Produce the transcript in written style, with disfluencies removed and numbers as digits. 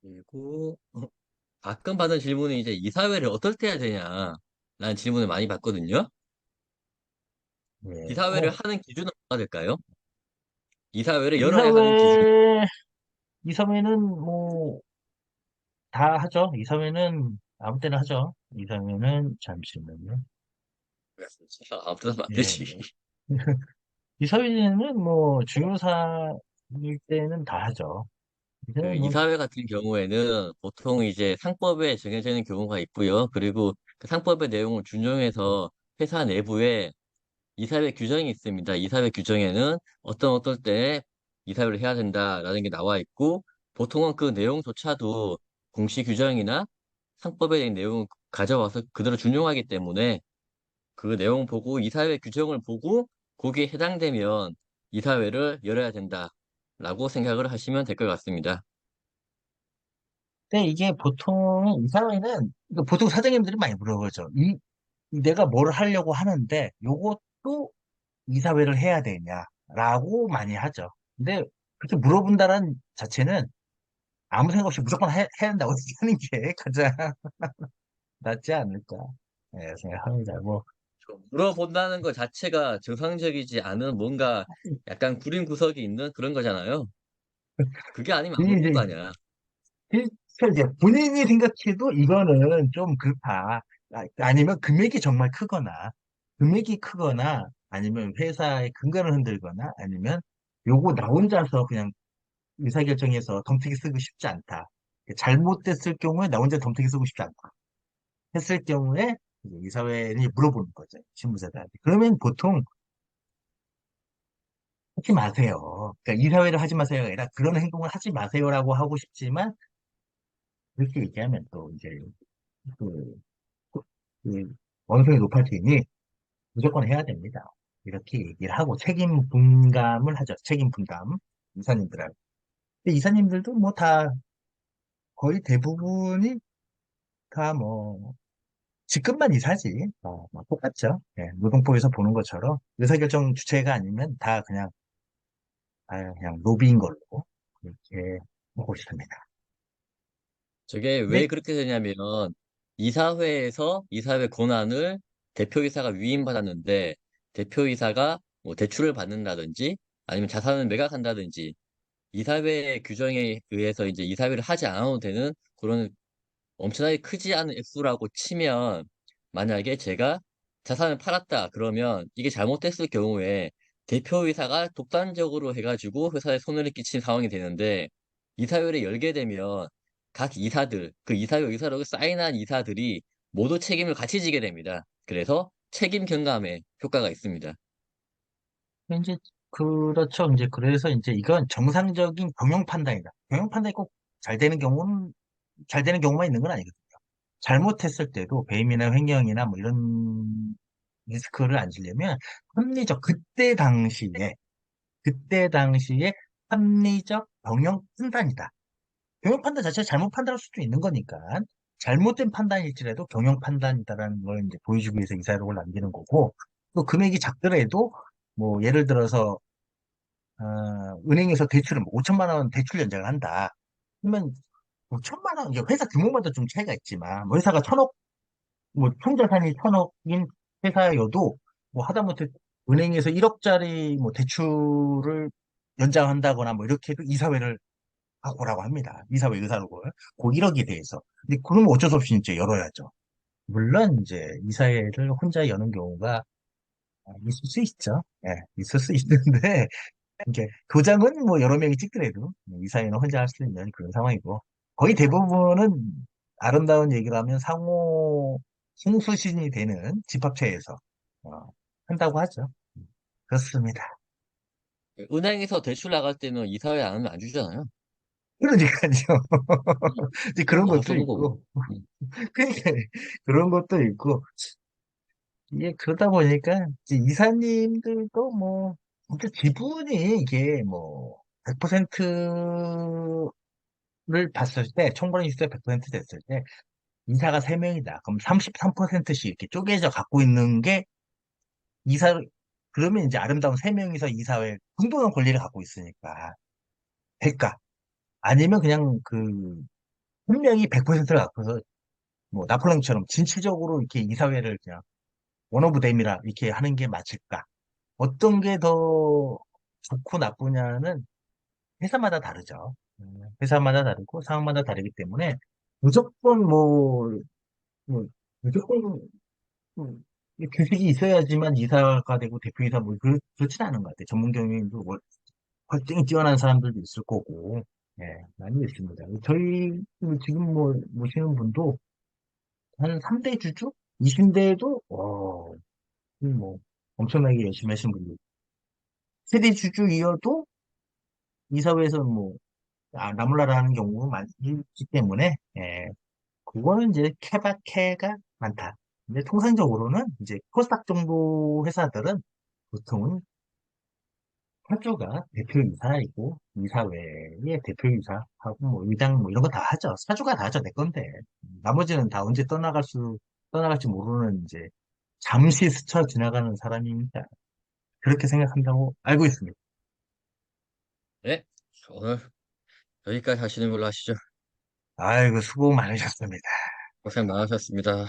그리고 가끔 받는 질문이 이제 이사회를 어떨 때 해야 되냐라는 질문을 많이 받거든요. 예. 이사회를 하는 기준은 뭐가 될까요? 이사회를 열어야 하는 기준. 이사회, 이사회는 뭐, 다 하죠. 이사회는 아무 때나 하죠. 이사회는, 잠시만요. 아무데나 안 예. 되지. 이사회는 뭐, 중요사일 때는 다 하죠. 그 이사회 뭐, 이사회 같은 경우에는 보통 이제 상법에 정해지는 경우가 있고요. 그리고 그 상법의 내용을 준용해서 회사 내부에 이사회 규정이 있습니다. 이사회 규정에는 어떤 때 이사회를 해야 된다라는 게 나와 있고, 보통은 그 내용조차도 공시 규정이나 상법에 대한 내용을 가져와서 그대로 준용하기 때문에 그 내용 보고 이사회 규정을 보고 거기에 해당되면 이사회를 열어야 된다라고 생각을 하시면 될 것 같습니다. 근데 이게 보통, 이사회는, 이거 보통 사장님들이 많이 물어보죠. 내가 뭘 하려고 하는데, 요것도 이사회를 해야 되냐라고 많이 하죠. 근데 그렇게 물어본다는 자체는 아무 생각 없이 무조건 해야 된다고 하는 게 가장 낫지 않을까 생각합니다. 뭐 물어본다는 것 자체가 정상적이지 않은 뭔가 약간 구린 구석이 있는 그런 거잖아요. 그게 아니면 안 이게 물어볼 거 이제 아니야. 이제 본인이 생각해도 이거는 좀 그렇다. 아니면 금액이 정말 크거나 아니면 회사의 근간을 흔들거나 아니면 요거 나 혼자서 그냥 의사결정에서 덤태기 쓰고 싶지 않다. 잘못됐을 경우에 나 혼자 덤태기 쓰고 싶지 않다. 했을 경우에 이제 이사회를 물어보는 거죠. 신무사들한테. 그러면 보통 하지 마세요. 그러니까 이사회를 하지 마세요가 아니라 그런 행동을 하지 마세요라고 하고 싶지만 그렇게 얘기하면 또 이제 그, 그 원성이 높을 테니 무조건 해야 됩니다. 이렇게 얘기를 하고 책임 분담을 하죠. 책임 분담 이사님들하고. 근데 이사님들도 뭐 다 거의 대부분이 다뭐 직급만 이사지. 뭐 똑같죠. 예, 노동법에서 보는 것처럼 의사결정 주체가 아니면 다 그냥, 그냥 로비인 걸로 그렇게 보고 있습니다. 저게 왜 근데, 그렇게 되냐면 이사회에서 이사회 권한을 대표이사가 위임받았는데 대표이사가 뭐 대출을 받는다든지 아니면 자산을 매각한다든지 이사회 규정에 의해서 이제 이사회를 하지 않아도 되는 그런 엄청나게 크지 않은 액수라고 치면 만약에 제가 자산을 팔았다 그러면 이게 잘못됐을 경우에 대표이사가 독단적으로 해가지고 회사에 손해를 끼친 상황이 되는데 이사회를 열게 되면 각 이사들 그 이사회 의사록에 사인한 이사들이 모두 책임을 같이 지게 됩니다. 그래서 책임 경감의 효과가 있습니다. 이제, 그렇죠. 이제, 그래서 이제 이건 정상적인 경영 판단이다. 경영 판단이 꼭 잘 되는 경우는, 잘 되는 경우만 있는 건 아니거든요. 잘못했을 때도 배임이나 횡령이나 뭐 이런 리스크를 안 지려면 합리적, 그때 당시에 합리적 경영 판단이다. 경영 판단 자체가 잘못 판단할 수도 있는 거니까 잘못된 판단일지라도 경영 판단이다라는 걸 이제 보여주기 위해서 이사록을 남기는 거고 또 금액이 작더라도 뭐 예를 들어서 은행에서 대출을 뭐 5천만 원 대출 연장을 한다. 그러면 5천만 원, 이게 회사 규모마다 좀 차이가 있지만 뭐 회사가 천억, 뭐 총자산이 천억인 회사여도 뭐 하다못해 은행에서 1억짜리 뭐 대출을 연장한다거나 뭐 이렇게 해도 이사회를 하고라고 합니다. 이사회 의사록을. 그 1억에 대해서. 근데 그러면 어쩔 수 없이 이제 열어야죠. 물론 이제 이사회를 혼자 여는 경우가 있을 수 있죠. 예, 있을 수 있는데, 이게 교장은 뭐 여러 명이 찍더라도 이사회는 혼자 할 수 있는 그런 상황이고, 거의 대부분은 아름다운 얘기를 하면 상호 승수신이 되는 집합체에서 어, 한다고 하죠. 그렇습니다. 은행에서 대출 나갈 때는 이사회 안 하면 안 주잖아요. 그러니까요. 이제 그런 다 것도 쏘는 거고. 있고, 그러니까 그런 것도 있고, 이게 그러다 보니까 이제 이사님들도 뭐 진짜 지분이 이게 뭐 100%를 봤을 때 총괄 인수가 100% 됐을 때 이사가 3명이다. 그럼 33%씩 이렇게 쪼개져 갖고 있는 게 이사 그러면 이제 아름다운 3명이서 이사회 공동한 권리를 갖고 있으니까 될까? 아니면 그냥 그 한 명이 100%를 갖고서 뭐 나폴레옹처럼 진취적으로 이렇게 이사회를 그냥 원 오브 댐이라 이렇게 하는 게 맞을까? 어떤 게 더 좋고 나쁘냐는 회사마다 다르죠. 회사마다 다르고 상황마다 다르기 때문에 무조건 뭐, 무조건 이 교직이 있어야지만 이사가 되고 대표이사 뭐 그렇진 않은 것 같아요. 전문 경영인도 활동이 뛰어난 사람들도 있을 거고, 예, 많이 있습니다. 저희 지금 뭐 모시는 분도 한 3대 주주? 20대에도 뭐 엄청나게 열심히 하신 분들. 세대 주주 이어도 이사회에서 뭐 나몰라라 하는 경우가 많기 때문에, 예, 그거는 이제 케바케가 많다. 근데 통상적으로는 이제 코스닥 정도 회사들은 보통은 사주가 대표이사이고 이사회의 대표이사하고 뭐 의장 뭐 이런 거 다 하죠. 사주가 다 하죠. 내 건데. 나머지는 다 언제 떠나갈지 모르는 이제 잠시 스쳐 지나가는 사람입니다. 그렇게 생각한다고 알고 있습니다. 네, 오늘 여기까지 하시는 걸로 하시죠. 아이고 수고 많으셨습니다. 고생 많으셨습니다.